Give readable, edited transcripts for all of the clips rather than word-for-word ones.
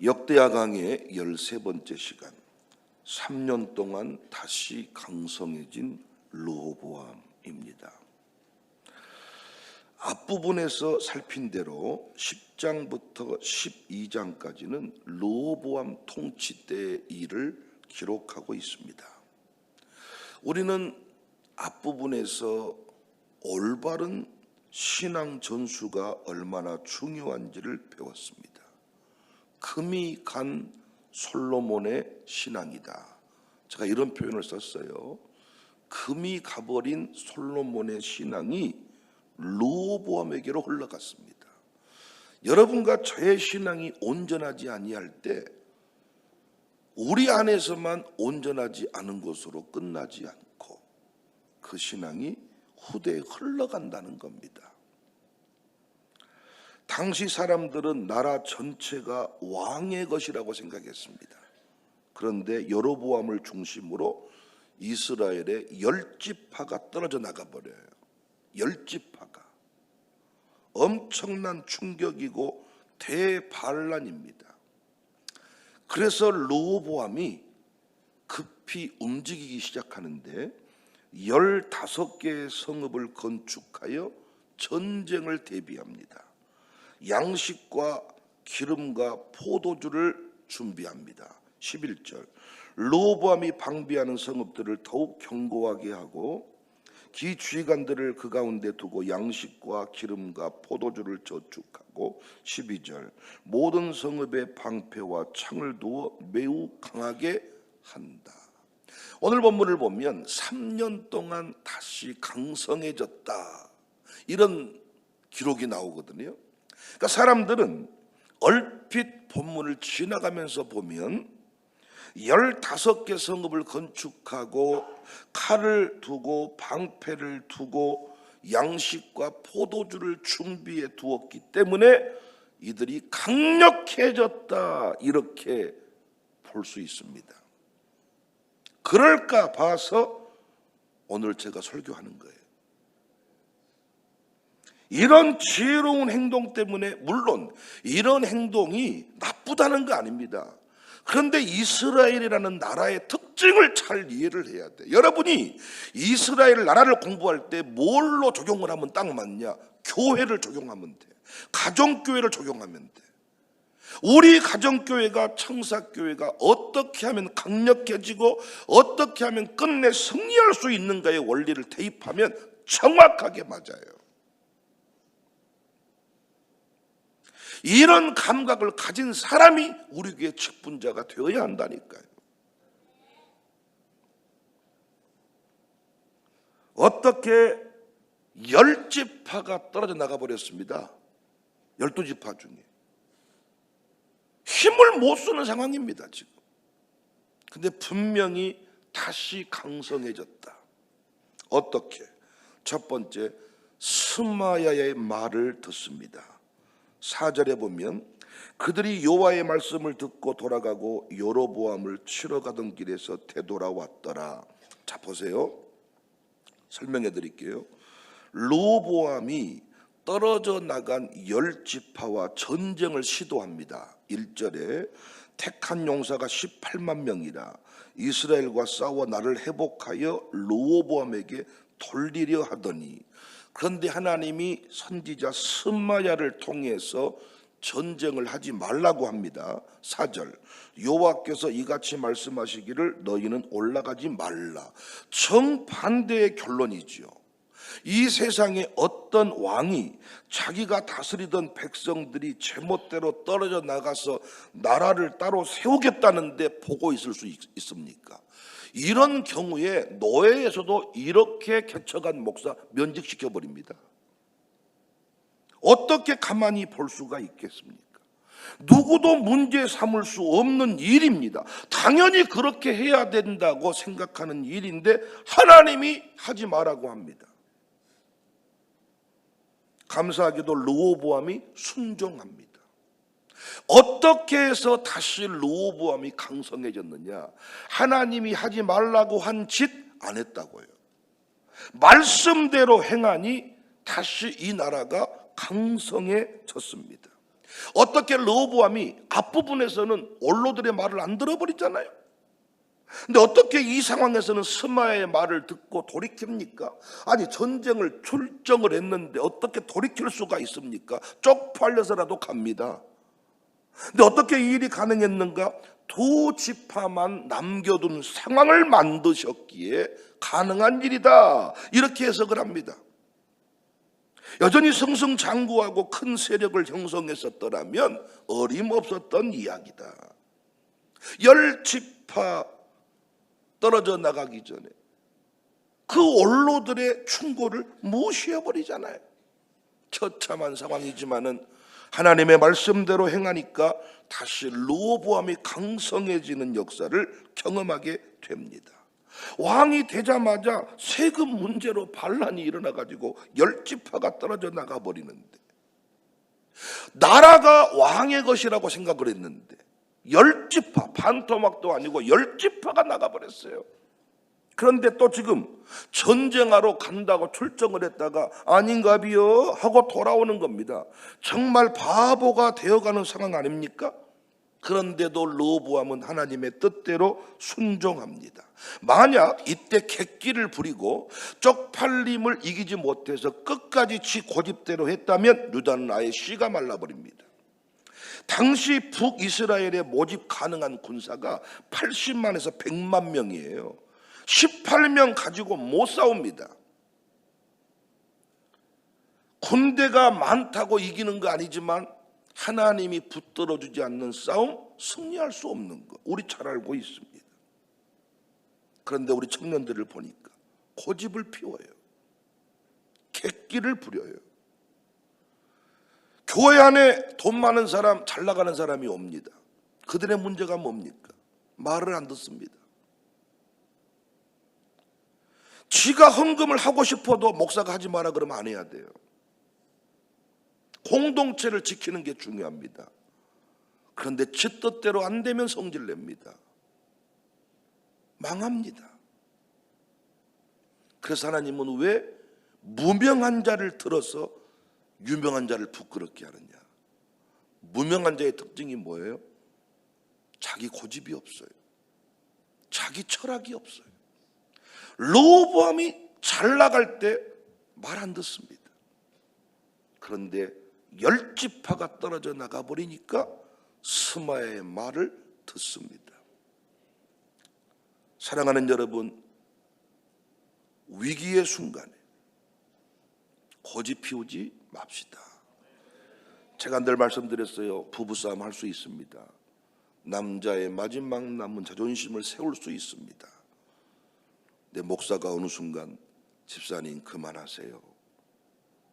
역대하 강의 13번째 시간, 3년 동안 다시 강성해진 르호보암입니다. 앞부분에서 살핀 대로 10장부터 12장까지는 르호보암 통치 때의 일을 기록하고 있습니다. 우리는 앞부분에서 올바른 신앙 전수가 얼마나 중요한지를 배웠습니다. 금이 간 솔로몬의 신앙이다. 제가 이런 표현을 썼어요. 금이 가버린 솔로몬의 신앙이 르호보암에게로 흘러갔습니다. 여러분과 저의 신앙이 온전하지 아니할 때 우리 안에서만 온전하지 않은 것으로 끝나지 않고 그 신앙이 후대에 흘러간다는 겁니다. 당시 사람들은 나라 전체가 왕의 것이라고 생각했습니다. 그런데 여로보암을 중심으로 이스라엘의 10지파가 떨어져 나가버려요. 10지파가. 엄청난 충격이고 대반란입니다. 그래서 르호보암이 급히 움직이기 시작하는데 15개의 성읍을 건축하여 전쟁을 대비합니다. 양식과 기름과 포도주를 준비합니다. 11절, 르호보암이 방비하는 성읍들을 더욱 견고하게 하고 기주의관들을 그 가운데 두고 양식과 기름과 포도주를 저축하고 12절, 모든 성읍에 방패와 창을 두어 매우 강하게 한다. 오늘 본문을 보면 3년 동안 다시 강성해졌다, 이런 기록이 나오거든요. 그러니까 사람들은 얼핏 본문을 지나가면서 보면 15개 성읍을 건축하고 칼을 두고 방패를 두고 양식과 포도주를 준비해 두었기 때문에 이들이 강력해졌다, 이렇게 볼 수 있습니다. 그럴까 봐서 오늘 제가 설교하는 거예요. 이런 지혜로운 행동 때문에, 물론 이런 행동이 나쁘다는 거 아닙니다. 그런데 이스라엘이라는 나라의 특징을 잘 이해를 해야 돼. 여러분이 이스라엘 나라를 공부할 때 뭘로 적용을 하면 딱 맞냐? 교회를 적용하면 돼. 가정교회를 적용하면 돼. 우리 가정교회가, 청사교회가 어떻게 하면 강력해지고 어떻게 하면 끝내 승리할 수 있는가의 원리를 대입하면 정확하게 맞아요. 이런 감각을 가진 사람이 우리 교회 직분자가 되어야 한다니까요. 어떻게 10지파가 떨어져 나가버렸습니다. 12지파 중에. 힘을 못 쓰는 상황입니다, 지금. 근데 분명히 다시 강성해졌다. 어떻게? 첫 번째, 스마야의 말을 듣습니다. 4절에 보면 그들이 여호와의 말씀을 듣고 돌아가고 여로보암을 치러 가던 길에서 되돌아왔더라. 자, 보세요. 설명해 드릴게요. 르호보암이 떨어져 나간 10지파와 전쟁을 시도합니다. 1절에 택한 용사가 18만 명이라 이스라엘과 싸워 나를 회복하여 르호보암에게 돌리려 하더니, 그런데 하나님이 선지자 스마야를 통해서 전쟁을 하지 말라고 합니다. 4절, 여호와께서 이같이 말씀하시기를 너희는 올라가지 말라. 정반대의 결론이지요. 이 세상에 어떤 왕이 자기가 다스리던 백성들이 제멋대로 떨어져 나가서 나라를 따로 세우겠다는데 보고 있을 수 있습니까? 이런 경우에 노예에서도 이렇게 개척한 목사 면직시켜버립니다. 어떻게 가만히 볼 수가 있겠습니까? 누구도 문제 삼을 수 없는 일입니다. 당연히 그렇게 해야 된다고 생각하는 일인데 하나님이 하지 말라고 합니다. 감사하게도 르호보암이 순종합니다. 어떻게 해서 다시 르호보암이 강성해졌느냐? 하나님이 하지 말라고 한 짓 안 했다고요. 말씀대로 행하니 다시 이 나라가 강성해졌습니다. 어떻게 르호보암이 앞부분에서는 원로들의 말을 안 들어버리잖아요. 근데 어떻게 이 상황에서는 스마야의 말을 듣고 돌이킵니까? 아니, 전쟁을 출정을 했는데 어떻게 돌이킬 수가 있습니까? 쪽팔려서라도 갑니다. 근데 어떻게 이 일이 가능했는가? 두 지파만 남겨둔 상황을 만드셨기에 가능한 일이다, 이렇게 해석을 합니다. 여전히 승승장구하고 큰 세력을 형성했었더라면 어림없었던 이야기다. 10지파 떨어져 나가기 전에 그 원로들의 충고를 무시해버리잖아요. 처참한 상황이지만은 하나님의 말씀대로 행하니까 다시 르호보암이 강성해지는 역사를 경험하게 됩니다. 왕이 되자마자 세금 문제로 반란이 일어나가지고 10지파가 떨어져 나가버리는데, 나라가 왕의 것이라고 생각을 했는데 10지파, 반토막도 아니고 10지파가 나가버렸어요. 그런데 또 지금 전쟁하러 간다고 출정을 했다가 아닌가비요 하고 돌아오는 겁니다. 정말 바보가 되어가는 상황 아닙니까? 그런데도 르호보암은 하나님의 뜻대로 순종합니다. 만약 이때 객기를 부리고 쪽팔림을 이기지 못해서 끝까지 지 고집대로 했다면 유다는 아예 씨가 말라버립니다. 당시 북이스라엘에 모집 가능한 군사가 80만에서 100만 명이에요. 18명 가지고 못 싸웁니다. 군대가 많다고 이기는 거 아니지만 하나님이 붙들어주지 않는 싸움, 승리할 수 없는 거 우리 잘 알고 있습니다. 그런데 우리 청년들을 보니까 고집을 피워요. 객기를 부려요. 교회 안에 돈 많은 사람, 잘 나가는 사람이 옵니다. 그들의 문제가 뭡니까? 말을 안 듣습니다. 지가 헌금을 하고 싶어도 목사가 하지 마라 그러면 안 해야 돼요. 공동체를 지키는 게 중요합니다. 그런데 지 뜻대로 안 되면 성질 냅니다. 망합니다. 그래서 하나님은 왜 무명한 자를 들어서 유명한 자를 부끄럽게 하느냐? 무명한 자의 특징이 뭐예요? 자기 고집이 없어요. 자기 철학이 없어요. 르호보암이 잘 나갈 때 말 안 듣습니다. 그런데 10지파가 떨어져 나가버리니까 스마야의 말을 듣습니다. 사랑하는 여러분, 위기의 순간에 고집 피우지 맙시다. 제가 늘 말씀드렸어요. 부부싸움 할 수 있습니다. 남자의 마지막 남은 자존심을 세울 수 있습니다. 내 목사가 어느 순간 집사님 그만하세요.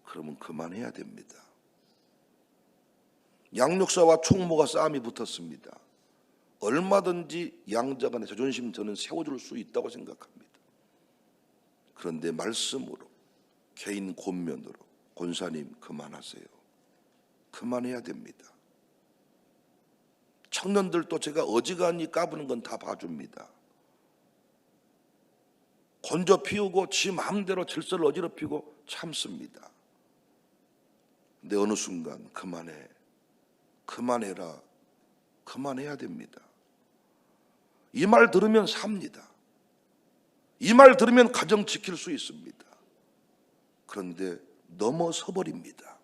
그러면 그만해야 됩니다. 양육사와 총무가 싸움이 붙었습니다. 얼마든지 양자간의 자존심 저는 세워줄 수 있다고 생각합니다. 그런데 말씀으로, 개인 권면으로 권사님 그만하세요. 그만해야 됩니다. 청년들도 제가 어지간히 까부는 건 다 봐줍니다. 건져 피우고 지 마음대로 질서를 어지럽히고 참습니다. 근데 어느 순간 그만해, 그만해라, 그만해야 됩니다. 이 말 들으면 삽니다. 이 말 들으면 가정 지킬 수 있습니다. 그런데 넘어서 버립니다.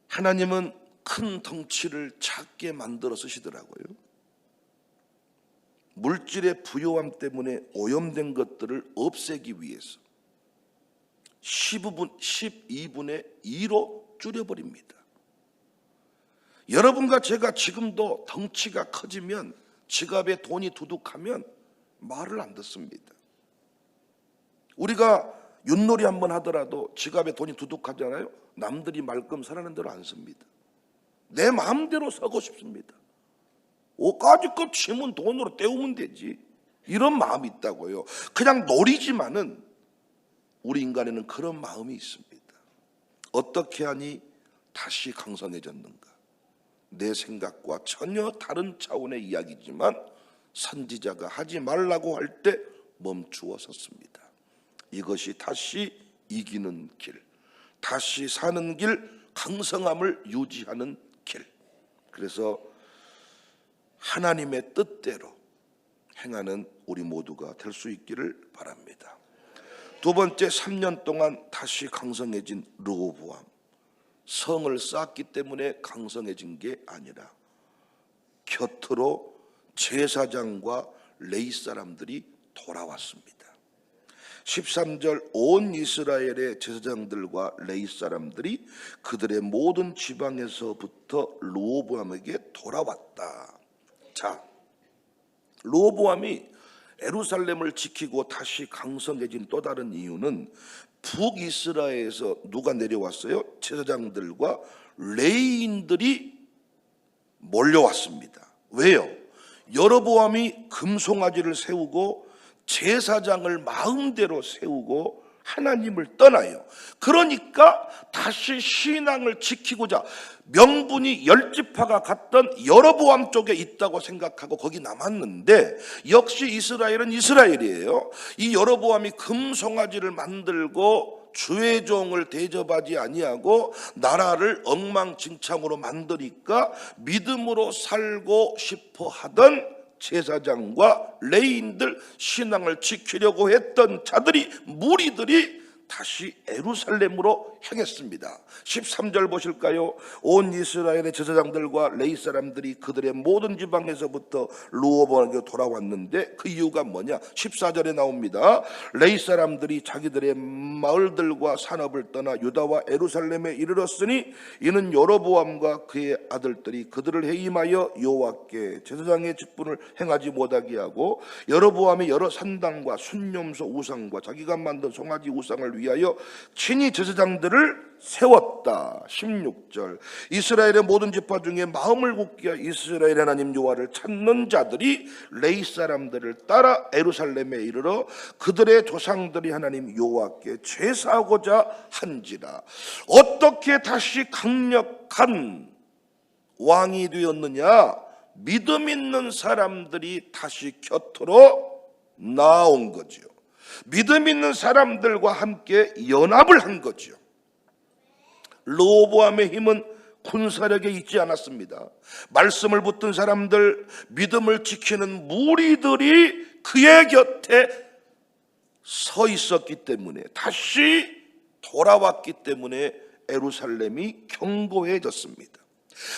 하나님은 큰 덩치를 작게 만들어 쓰시더라고요. 물질의 부요함 때문에 오염된 것들을 없애기 위해서 12분의 2로 줄여버립니다. 여러분과 제가 지금도 덩치가 커지면, 지갑에 돈이 두둑하면 말을 안 듣습니다. 우리가 윷놀이 한번 하더라도 지갑에 돈이 두둑하잖아요. 남들이 말끔 사라는 대로 안 씁니다. 내 마음대로 사고 싶습니다. 옷가지껏 치면 돈으로 때우면 되지, 이런 마음이 있다고요. 그냥 놀이지만은 우리 인간에는 그런 마음이 있습니다. 어떻게 하니 다시 강성해졌는가? 내 생각과 전혀 다른 차원의 이야기지만 선지자가 하지 말라고 할 때 멈추어 섰습니다. 이것이 다시 이기는 길, 다시 사는 길, 강성함을 유지하는 길. 그래서 하나님의 뜻대로 행하는 우리 모두가 될 수 있기를 바랍니다. 두 번째, 3년 동안 다시 강성해진 르호보암. 성을 쌓았기 때문에 강성해진 게 아니라 곁으로 제사장과 레위 사람들이 돌아왔습니다. 13절, 온 이스라엘의 제사장들과 레위 사람들이 그들의 모든 지방에서부터 르호보암에게 돌아왔다. 자, 르호보암이 예루살렘을 지키고 다시 강성해진 또 다른 이유는 북이스라엘에서 누가 내려왔어요? 제사장들과 레위인들이 몰려왔습니다. 왜요? 여로보암이 금송아지를 세우고 제사장을 마음대로 세우고 하나님을 떠나요. 그러니까 다시 신앙을 지키고자 명분이 10지파가 갔던 여로보암 쪽에 있다고 생각하고 거기 남았는데, 역시 이스라엘은 이스라엘이에요. 이 여로보암이 금송아지를 만들고 주의 종을 대접하지 아니하고 나라를 엉망진창으로 만드니까 믿음으로 살고 싶어 하던 제사장과 레위인들, 신앙을 지키려고 했던 자들이, 무리들이 다시 예루살렘으로 향했습니다. 13절 보실까요? 온 이스라엘의 제사장들과 레위 사람들이 그들의 모든 지방에서부터 르호보암에게 돌아왔는데 그 이유가 뭐냐? 14절에 나옵니다. 레위 사람들이 자기들의 마을들과 산업을 떠나 유다와 예루살렘에 이르렀으니 이는 여로보암과 그의 아들들이 그들을 해임하여 여호와께 제사장의 직분을 행하지 못하게 하고 여로보암이 여러 산당과 순념소 우상과 자기가 만든 송아지 우상을 위하여 친히 제사장들을 세웠다. 16절, 이스라엘의 모든 지파 중에 마음을 굳게 하여 이스라엘 하나님 여호와를 찾는 자들이 레위 사람들을 따라 예루살렘에 이르러 그들의 조상들이 하나님 여호와께 제사하고자 한지라. 어떻게 다시 강력한 왕이 되었느냐? 믿음 있는 사람들이 다시 곁으로 나온 거죠. 믿음 있는 사람들과 함께 연합을 한 거죠. 르호보암의 힘은 군사력에 있지 않았습니다. 말씀을 붙든 사람들, 믿음을 지키는 무리들이 그의 곁에 서 있었기 때문에, 다시 돌아왔기 때문에 예루살렘이 견고해졌습니다.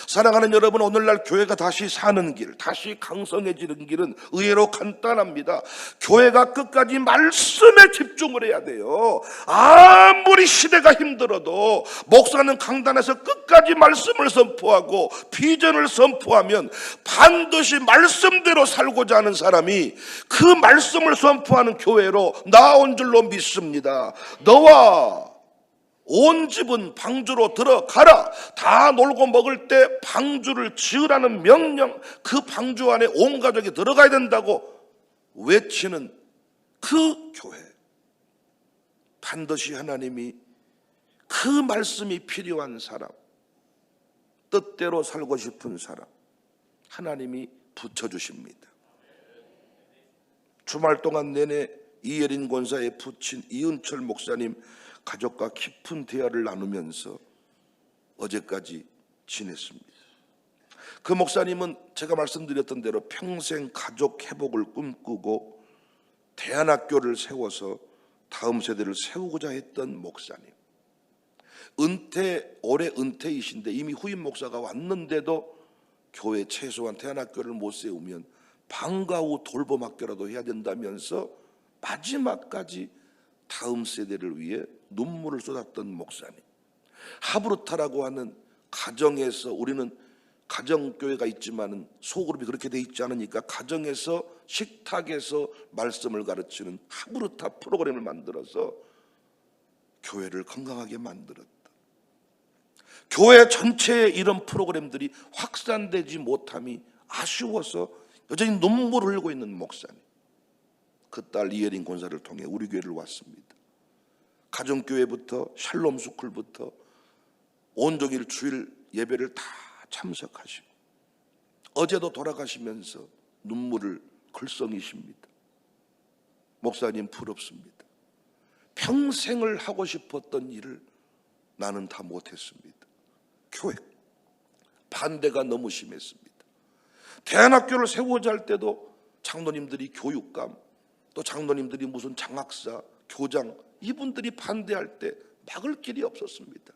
사랑하는 여러분, 오늘날 교회가 다시 사는 길, 다시 강성해지는 길은 의외로 간단합니다. 교회가 끝까지 말씀에 집중을 해야 돼요. 아무리 시대가 힘들어도 목사는 강단에서 끝까지 말씀을 선포하고 비전을 선포하면 반드시 말씀대로 살고자 하는 사람이 그 말씀을 선포하는 교회로 나온 줄로 믿습니다. 너와 온 집은 방주로 들어가라. 다 놀고 먹을 때 방주를 지으라는 명령, 그 방주 안에 온 가족이 들어가야 된다고 외치는 그 교회, 반드시 하나님이 그 말씀이 필요한 사람, 뜻대로 살고 싶은 사람, 하나님이 붙여주십니다. 주말 동안 내내 이예린 권사에 붙인 이은철 목사님 가족과 깊은 대화를 나누면서 어제까지 지냈습니다. 그 목사님은 제가 말씀드렸던 대로 평생 가족 회복을 꿈꾸고 대안학교를 세워서 다음 세대를 세우고자 했던 목사님. 올해 은퇴이신데 이미 후임 목사가 왔는데도 교회 최소한 대안학교를 못 세우면 방과 후 돌봄학교라도 해야 된다면서 마지막까지 다음 세대를 위해 눈물을 쏟았던 목사님. 하브르타라고 하는 가정에서, 우리는 가정교회가 있지만 소그룹이 그렇게 돼 있지 않으니까 가정에서, 식탁에서 말씀을 가르치는 하브르타 프로그램을 만들어서 교회를 건강하게 만들었다. 교회 전체에 이런 프로그램들이 확산되지 못함이 아쉬워서 여전히 눈물을 흘리고 있는 목사님. 그 딸 이예린 권사를 통해 우리 교회를 왔습니다. 가정교회부터 샬롬 스쿨부터 온종일 주일 예배를 다 참석하시고 어제도 돌아가시면서 눈물을 글썽이십니다. 목사님 부럽습니다. 평생을 하고 싶었던 일을 나는 다 못했습니다. 교회 반대가 너무 심했습니다. 대안학교를 세우고자 할 때도 장로님들이 교육감, 또 장로님들이 무슨 장학사, 교장, 이분들이 반대할 때 막을 길이 없었습니다.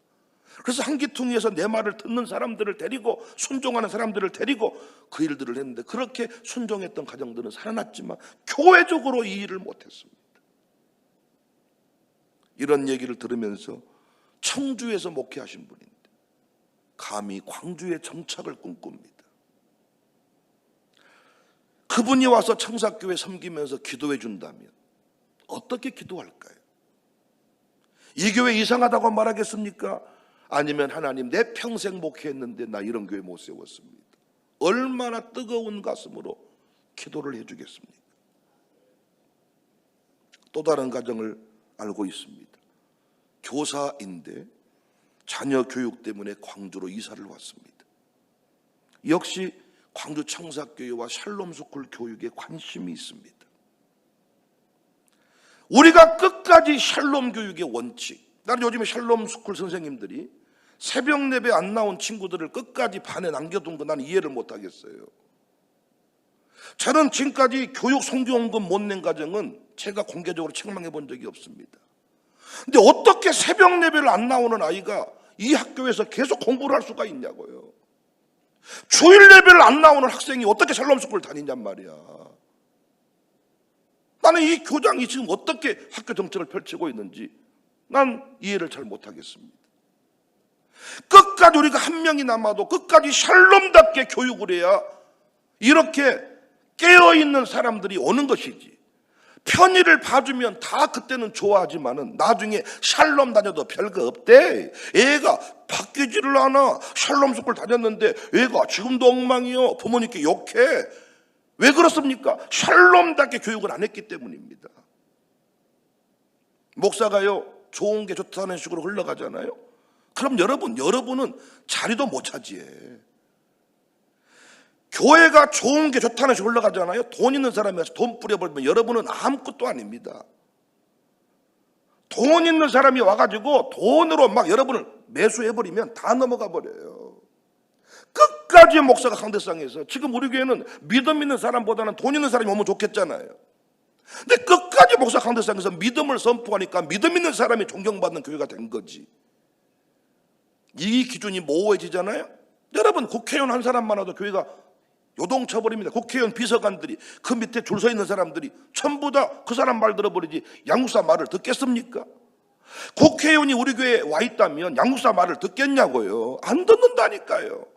그래서 한기퉁이에서 내 말을 듣는 사람들을 데리고, 순종하는 사람들을 데리고 그 일들을 했는데, 그렇게 순종했던 가정들은 살아났지만 교회적으로 이 일을 못했습니다. 이런 얘기를 들으면서 청주에서 목회하신 분인데 감히 광주에 정착을 꿈꿉니다. 그분이 와서 청사교회 섬기면서 기도해 준다면 어떻게 기도할까요? 이 교회 이상하다고 말하겠습니까? 아니면 하나님, 내 평생 목회했는데 나 이런 교회 못 세웠습니다. 얼마나 뜨거운 가슴으로 기도를 해주겠습니까? 또 다른 가정을 알고 있습니다. 교사인데 자녀 교육 때문에 광주로 이사를 왔습니다. 역시 광주 청사교회와 샬롬스쿨 교육에 관심이 있습니다. 우리가 끝까지 샬롬 교육의 원칙, 나는 요즘에 샬롬스쿨 선생님들이 새벽 예배 안 나온 친구들을 끝까지 반에 남겨둔 거 나는 이해를 못하겠어요. 저는 지금까지 교육 성교원금 못 낸 가정은 제가 공개적으로 책망해 본 적이 없습니다. 근데 어떻게 새벽 예배를 안 나오는 아이가 이 학교에서 계속 공부를 할 수가 있냐고요. 주일 예배를 안 나오는 학생이 어떻게 샬롬스쿨을 다니냔 말이야. 나는 이 교장이 지금 어떻게 학교 정책을 펼치고 있는지 난 이해를 잘 못하겠습니다. 끝까지 우리가 한 명이 남아도 끝까지 샬롬답게 교육을 해야 이렇게 깨어있는 사람들이 오는 것이지, 편의를 봐주면 다 그때는 좋아하지만은 나중에 샬롬 다녀도 별거 없대. 애가 바뀌지를 않아. 샬롬 스쿨 다녔는데 애가 지금도 엉망이요. 부모님께 욕해. 왜 그렇습니까? 샬롬답게 교육을 안 했기 때문입니다. 목사가요, 좋은 게 좋다는 식으로 흘러가잖아요. 그럼 여러분은 자리도 못 차지해. 교회가 좋은 게 좋다는 식으로 흘러가잖아요. 돈 있는 사람이 와서 돈 뿌려버리면 여러분은 아무것도 아닙니다. 돈 있는 사람이 와가지고 돈으로 막 여러분을 매수해버리면 다 넘어가 버려요. 끝까지 목사가 강대상에서, 지금 우리 교회는 믿음 있는 사람보다는 돈 있는 사람이 오면 좋겠잖아요. 근데 끝까지 목사 강대상에서 믿음을 선포하니까 믿음 있는 사람이 존경받는 교회가 된 거지. 이 기준이 모호해지잖아요. 여러분, 국회의원 한 사람만 와도 교회가 요동쳐버립니다. 국회의원 비서관들이, 그 밑에 줄 서 있는 사람들이 전부 다 그 사람 말 들어버리지 양육사 말을 듣겠습니까? 국회의원이 우리 교회에 와 있다면 양육사 말을 듣겠냐고요. 안 듣는다니까요.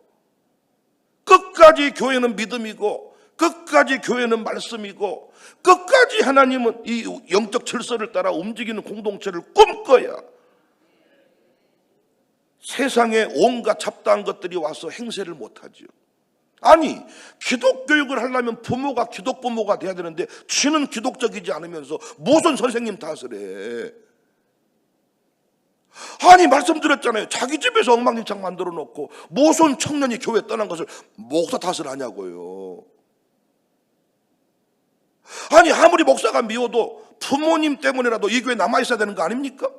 끝까지 교회는 믿음이고, 끝까지 교회는 말씀이고, 끝까지 하나님은 이 영적 질서를 따라 움직이는 공동체를 꿈꿔야 세상에 온갖 잡다한 것들이 와서 행세를 못하죠. 아니, 기독교육을 하려면 부모가 기독부모가 돼야 되는데 지는 기독적이지 않으면서 무슨 선생님 탓을 해. 아니, 말씀드렸잖아요. 자기 집에서 엉망진창 만들어 놓고 무슨 청년이 교회 떠난 것을 목사 탓을 하냐고요. 아니, 아무리 목사가 미워도 부모님 때문에라도 이 교회에 남아있어야 되는 거 아닙니까?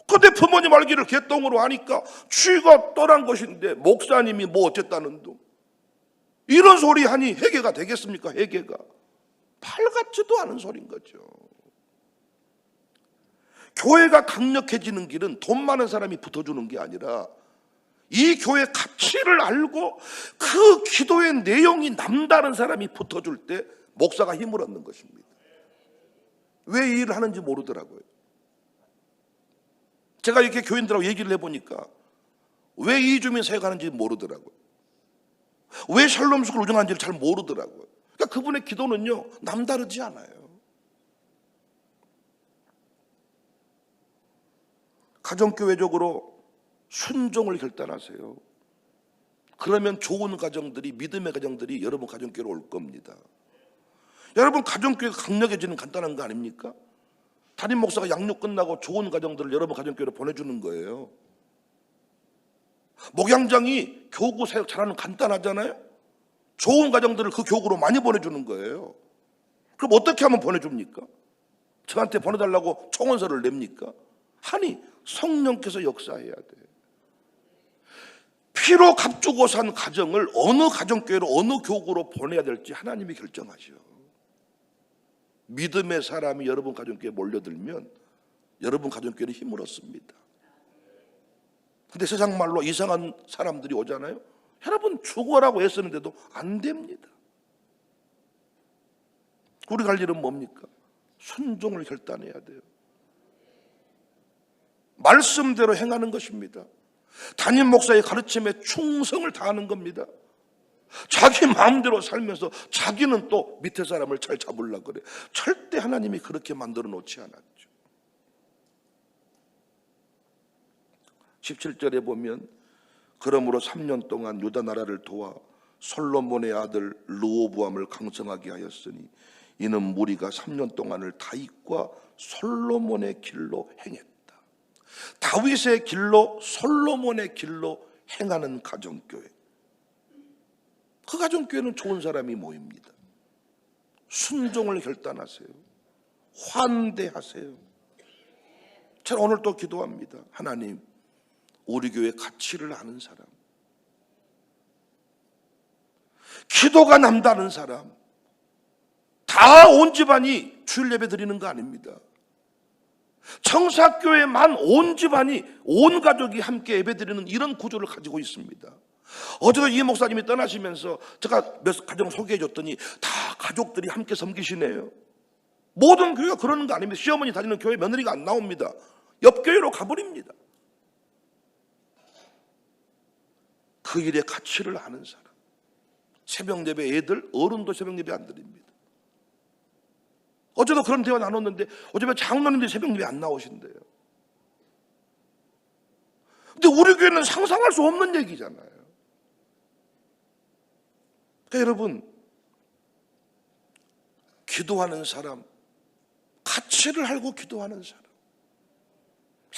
근데 부모님 알기를 개똥으로 하니까 쥐가 떠난 것인데 목사님이 뭐 어쨌다는 둥, 이런 소리 하니 회개가 되겠습니까? 회개가 발 같지도 않은 소리인 거죠. 교회가 강력해지는 길은 돈 많은 사람이 붙어주는 게 아니라 이 교회 가치를 알고 그 기도의 내용이 남다른 사람이 붙어줄 때 목사가 힘을 얻는 것입니다. 왜 이 일을 하는지 모르더라고요. 제가 이렇게 교인들하고 얘기를 해보니까 왜 이주민 사역하는지 모르더라고요. 왜 샬롬스쿨 운영하는지를 잘 모르더라고요. 그러니까 그분의 기도는요, 남다르지 않아요. 가정교회적으로 순종을 결단하세요. 그러면 좋은 가정들이, 믿음의 가정들이 여러분 가정교회로 올 겁니다. 여러분, 가정교회가 강력해지는 간단한 거 아닙니까? 담임 목사가 양육 끝나고 좋은 가정들을 여러분 가정교회로 보내주는 거예요. 목양장이 교구 사역 잘하는 간단하잖아요. 좋은 가정들을 그 교구로 많이 보내주는 거예요. 그럼 어떻게 하면 보내줍니까? 저한테 보내달라고 청원서를 냅니까? 아니, 성령께서 역사해야 돼. 피로 값주고 산 가정을 어느 가정교회로 어느 교구로 보내야 될지 하나님이 결정하셔. 믿음의 사람이 여러분 가정교회에 몰려들면 여러분 가정교회는 힘을 얻습니다. 근데 세상 말로 이상한 사람들이 오잖아요. 여러분 죽어라고 애쓰는데도 안 됩니다. 우리 갈 일은 뭡니까? 순종을 결단해야 돼요. 말씀대로 행하는 것입니다. 담임 목사의 가르침에 충성을 다하는 겁니다. 자기 마음대로 살면서 자기는 또 밑에 사람을 잘 잡으려고 그래. 절대 하나님이 그렇게 만들어 놓지 않았죠. 17절에 보면 그러므로 3년 동안 유다 나라를 도와 솔로몬의 아들 르호보암을 강성하게 하였으니 이는 무리가 3년 동안을 다윗과 솔로몬의 길로 행했다. 다윗의 길로 솔로몬의 길로 행하는 가정교회. 그 가정교회는 좋은 사람이 모입니다. 순종을 결단하세요. 환대하세요. 제가 오늘 또 기도합니다. 하나님, 우리 교회 가치를 아는 사람, 기도가 남다른 사람, 다 온 집안이 주일 예배 드리는 거 아닙니다. 청사교회만 온 집안이 온 가족이 함께 예배 드리는 이런 구조를 가지고 있습니다. 어제도 이 목사님이 떠나시면서 제가 몇 가정 소개해 줬더니 다 가족들이 함께 섬기시네요. 모든 교회가 그러는 거 아닙니다. 시어머니 다니는 교회 며느리가 안 나옵니다. 옆 교회로 가버립니다. 그 일의 가치를 아는 사람. 새벽 예배 애들, 어른도 새벽 예배 안 드립니다. 어제도 그런 대화 나눴는데 어제도 장로님들이 새벽 예배 안 나오신대요. 근데 우리 교회는 상상할 수 없는 얘기잖아요. 그러니까 여러분, 기도하는 사람, 가치를 알고 기도하는 사람.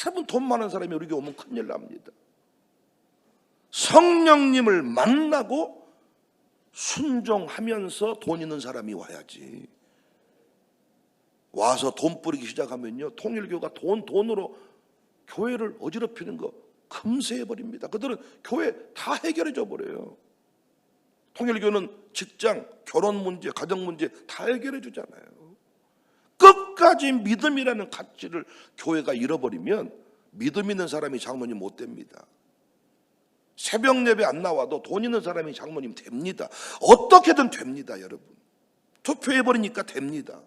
여러분, 돈 많은 사람이 우리 교회 오면 큰일 납니다. 성령님을 만나고 순종하면서 돈 있는 사람이 와야지. 와서 돈 뿌리기 시작하면요, 통일교가 돈으로 교회를 어지럽히는 거 금세 해버립니다. 그들은 교회 다 해결해 줘 버려요. 통일교는 직장, 결혼 문제, 가정 문제 다 해결해 주잖아요. 끝까지 믿음이라는 가치를 교회가 잃어버리면 믿음 있는 사람이 장로님 못 됩니다. 새벽 예배 안 나와도 돈 있는 사람이 장로님 됩니다. 어떻게든 됩니다, 여러분. 투표해버리니까 됩니다.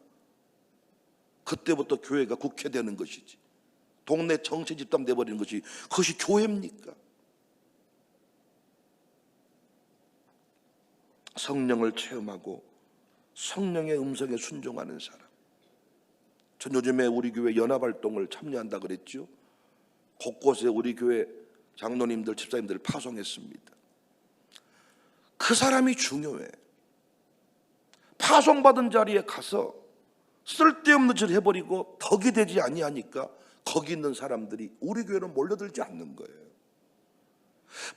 그때부터 교회가 국회되는 것이지. 동네 정치 집단 돼버리는 것이 그것이 교회입니까? 성령을 체험하고 성령의 음성에 순종하는 사람. 전 요즘에 우리 교회 연합활동을 참여한다 그랬죠. 곳곳에 우리 교회 장로님들, 집사님들 파송했습니다. 그 사람이 중요해. 파송받은 자리에 가서 쓸데없는 짓을 해버리고 덕이 되지 아니하니까 거기 있는 사람들이 우리 교회로 몰려들지 않는 거예요.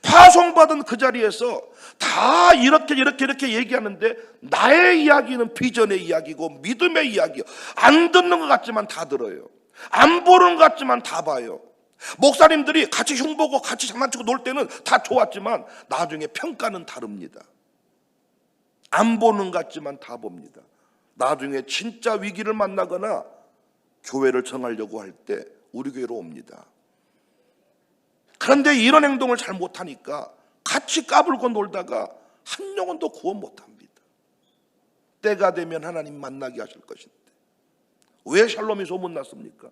파송받은 그 자리에서 다 이렇게 얘기하는데 나의 이야기는 비전의 이야기고 믿음의 이야기요. 안 듣는 것 같지만 다 들어요. 안 보는 것 같지만 다 봐요. 목사님들이 같이 흉보고 같이 장난치고 놀 때는 다 좋았지만 나중에 평가는 다릅니다. 안 보는 것 같지만 다 봅니다. 나중에 진짜 위기를 만나거나 교회를 정하려고 할 때 우리 교회로 옵니다. 그런데 이런 행동을 잘 못하니까 같이 까불고 놀다가 한 영혼도 구원 못합니다. 때가 되면 하나님 만나게 하실 것인데 왜 샬롬이 소문났습니까?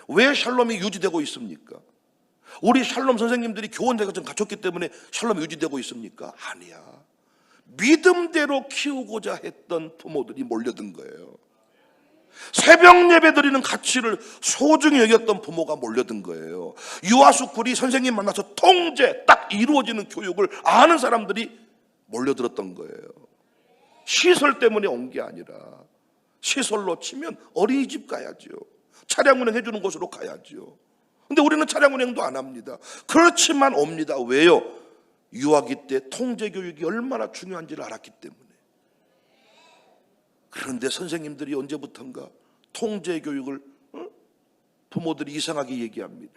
왜 샬롬이 유지되고 있습니까? 우리 샬롬 선생님들이 교원대가 좀 갖췄기 때문에 샬롬이 유지되고 있습니까? 아니야. 믿음대로 키우고자 했던 부모들이 몰려든 거예요. 새벽 예배 드리는 가치를 소중히 여겼던 부모가 몰려든 거예요. 유아스쿨이 선생님 만나서 통제 딱 이루어지는 교육을 아는 사람들이 몰려들었던 거예요. 시설 때문에 온 게 아니라 시설로 치면 어린이집 가야죠. 차량 운행 해주는 곳으로 가야죠. 근데 우리는 차량 운행도 안 합니다. 그렇지만 옵니다. 왜요? 유아기 때 통제 교육이 얼마나 중요한지를 알았기 때문에. 그런데 선생님들이 언제부턴가 통제 교육을 부모들이 이상하게 얘기합니다.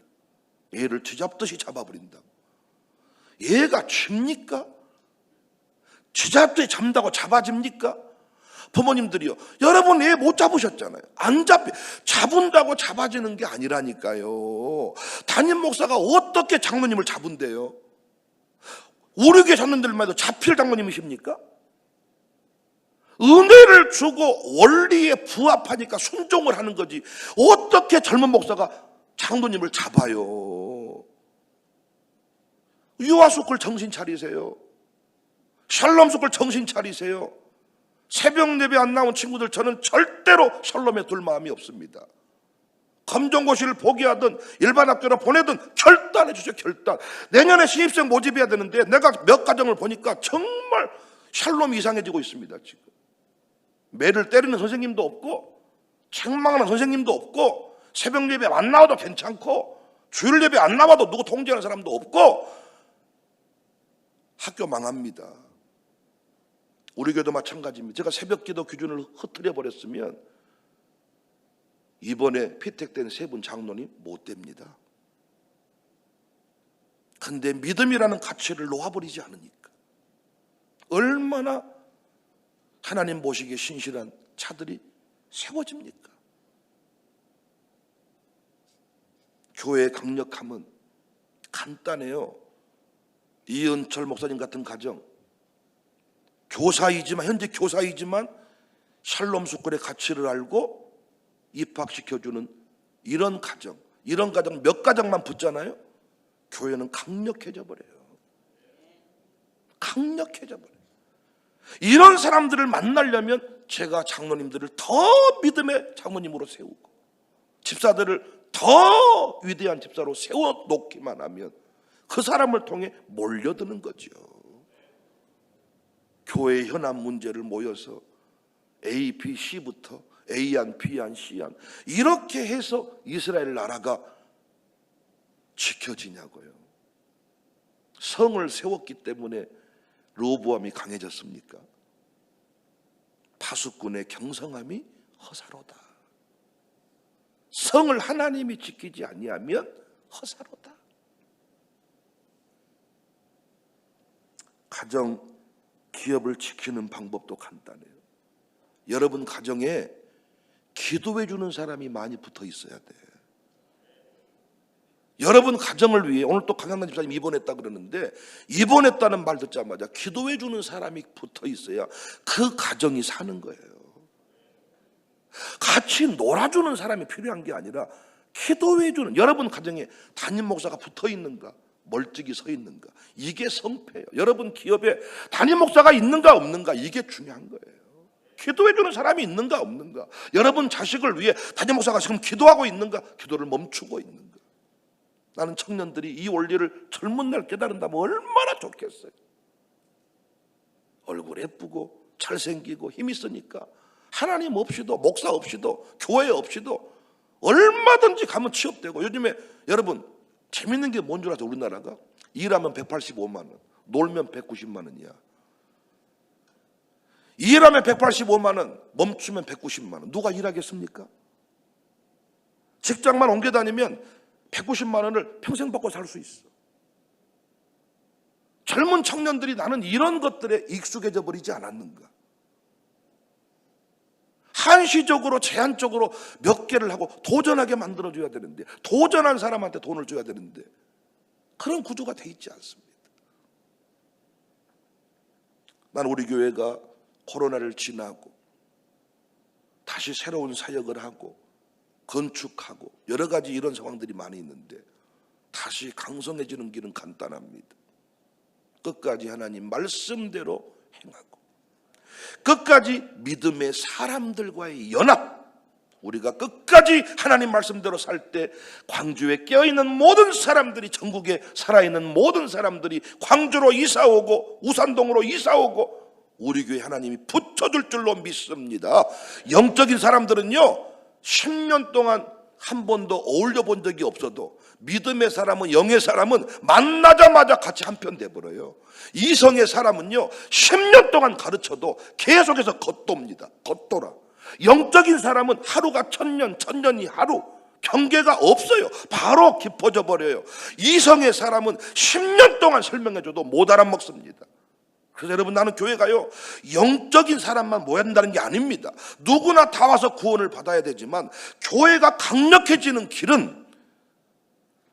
얘를 쥐잡듯이 잡아버린다. 얘가 칩니까? 쥐잡듯이 잡는다고 잡아집니까? 부모님들이요, 여러분 얘 못 잡으셨잖아요. 안 잡은다고 잡아지는 게 아니라니까요. 담임 목사가 어떻게 장로님을 잡은대요? 우리 교회 장로님들만 해도 잡힐 장로님이십니까? 은혜를 주고 원리에 부합하니까 순종을 하는 거지, 어떻게 젊은 목사가 장로님을 잡아요? 유아스쿨 정신 차리세요. 샬롬스쿨 정신 차리세요. 새벽 예배 안 나온 친구들, 저는 절대로 샬롬에 둘 마음이 없습니다. 검정고시를 포기하든 일반 학교로 보내든 결단해 주세요. 결단. 내년에 신입생 모집해야 되는데 내가 몇 가정을 보니까 정말 샬롬이 이상해지고 있습니다. 지금 매를 때리는 선생님도 없고, 책망하는 선생님도 없고, 새벽 예배 안 나와도 괜찮고, 주일 예배 안 나와도 누구 통제하는 사람도 없고, 학교 망합니다. 우리 교회도 마찬가지입니다. 제가 새벽 기도 기준을 흐트려 버렸으면 이번에 피택된 세 분 장로님 못 됩니다. 근데 믿음이라는 가치를 놓아버리지 않으니까 얼마나 하나님 보시기에 신실한 차들이 세워집니까? 교회의 강력함은 간단해요. 이은철 목사님 같은 가정, 교사이지만, 현재 교사이지만 샬롬스쿨의 가치를 알고 입학시켜주는 이런 가정 몇 가정만 붙잖아요. 교회는 강력해져 버려요. 강력해져 버려요. 이런 사람들을 만나려면 제가 장로님들을 더 믿음의 장로님으로 세우고, 집사들을 더 위대한 집사로 세워놓기만 하면 그 사람을 통해 몰려드는 거죠. 교회의 현안 문제를 모여서 A, B, C부터 A안, B안, C안 이렇게 해서 이스라엘 나라가 지켜지냐고요. 성을 세웠기 때문에 로보암이 강해졌습니까? 파수꾼의 경성함이 허사로다. 성을 하나님이 지키지 아니하면 허사로다. 가정, 기업을 지키는 방법도 간단해요. 여러분 가정에 기도해 주는 사람이 많이 붙어 있어야 돼. 여러분 가정을 위해, 오늘 또 강양란 집사님 입원했다 그러는데, 입원했다는 말 듣자마자 기도해 주는 사람이 붙어 있어야 그 가정이 사는 거예요. 같이 놀아주는 사람이 필요한 게 아니라 기도해 주는, 여러분 가정에 담임 목사가 붙어 있는가, 멀찍이 서 있는가, 이게 성패예요. 여러분 기업에 담임 목사가 있는가 없는가, 이게 중요한 거예요. 기도해 주는 사람이 있는가 없는가, 여러분 자식을 위해 담임 목사가 지금 기도하고 있는가, 기도를 멈추고 있는가. 나는 청년들이 이 원리를 젊은 날 깨달은다면 얼마나 좋겠어요. 얼굴 예쁘고 잘생기고 힘 있으니까 하나님 없이도, 목사 없이도, 교회 없이도 얼마든지 가면 취업되고. 요즘에 여러분 재밌는 게 뭔 줄 아세요? 우리나라가 일하면 185만 원, 놀면 190만 원이야. 일하면 185만 원, 멈추면 190만 원. 누가 일하겠습니까? 직장만 옮겨 다니면 190만 원을 평생 받고 살 수 있어. 젊은 청년들이 나는 이런 것들에 익숙해져 버리지 않았는가. 한시적으로 제한적으로 몇 개를 하고 도전하게 만들어줘야 되는데, 도전한 사람한테 돈을 줘야 되는데 그런 구조가 돼 있지 않습니다. 난 우리 교회가 코로나를 지나고 다시 새로운 사역을 하고 건축하고 여러 가지 이런 상황들이 많이 있는데 다시 강성해지는 길은 간단합니다. 끝까지 하나님 말씀대로 행하고, 끝까지 믿음의 사람들과의 연합, 우리가 끝까지 하나님 말씀대로 살 때 광주에 깨어있는 모든 사람들이, 전국에 살아있는 모든 사람들이 광주로 이사오고 우산동으로 이사오고 우리 교회 하나님이 붙여줄 줄로 믿습니다. 영적인 사람들은요 10년 동안 한 번도 어울려 본 적이 없어도 믿음의 사람은, 영의 사람은 만나자마자 같이 한편 돼버려요. 이성의 사람은요 10년 동안 가르쳐도 계속해서 겉돕니다. 겉돌아. 영적인 사람은 하루가 천년, 천년이 하루, 경계가 없어요. 바로 깊어져 버려요. 이성의 사람은 10년 동안 설명해줘도 못 알아먹습니다. 그래서 여러분, 나는 교회 가요, 영적인 사람만 모여야 된다는 게 아닙니다. 누구나 다 와서 구원을 받아야 되지만 교회가 강력해지는 길은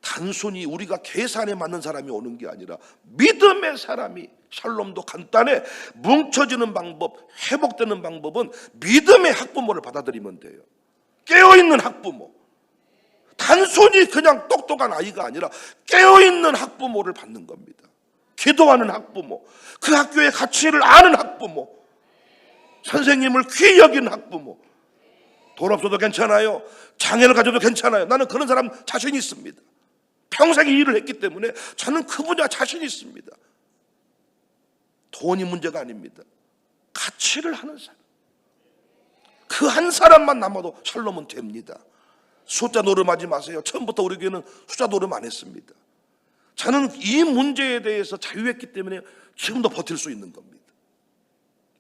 단순히 우리가 계산에 맞는 사람이 오는 게 아니라 믿음의 사람이, 샬롬도 간단해, 뭉쳐지는 방법, 회복되는 방법은 믿음의 학부모를 받아들이면 돼요. 깨어있는 학부모, 단순히 그냥 똑똑한 아이가 아니라 깨어있는 학부모를 받는 겁니다. 기도하는 학부모, 그 학교의 가치를 아는 학부모, 선생님을 귀히 여기는 학부모. 돈 없어도 괜찮아요, 장애를 가져도 괜찮아요. 나는 그런 사람 자신 있습니다. 평생 이 일을 했기 때문에 저는 그 분야 자신 있습니다. 돈이 문제가 아닙니다. 가치를 하는 사람, 그 한 사람만 남아도 샬롬은 됩니다. 숫자 노름하지 마세요. 처음부터 우리 교회는 숫자 노름 안 했습니다. 저는 이 문제에 대해서 자유했기 때문에 지금도 버틸 수 있는 겁니다.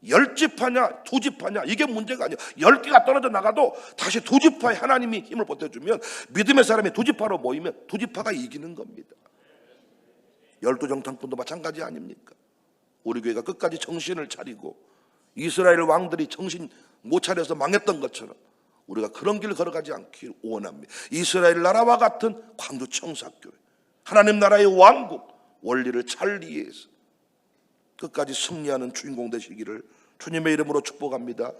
10지파냐 2지파냐 이게 문제가 아니에요. 10개가 떨어져 나가도 다시 2지파에 하나님이 힘을 보태주면, 믿음의 사람이 2지파로 모이면 2지파가 이기는 겁니다. 12정탐꾼도 마찬가지 아닙니까? 우리 교회가 끝까지 정신을 차리고 이스라엘 왕들이 정신 못 차려서 망했던 것처럼 우리가 그런 길을 걸어가지 않기를 원합니다. 이스라엘 나라와 같은 광주 청사교회, 하나님 나라의 왕국, 원리를 잘 이해해서 끝까지 승리하는 주인공 되시기를 주님의 이름으로 축복합니다.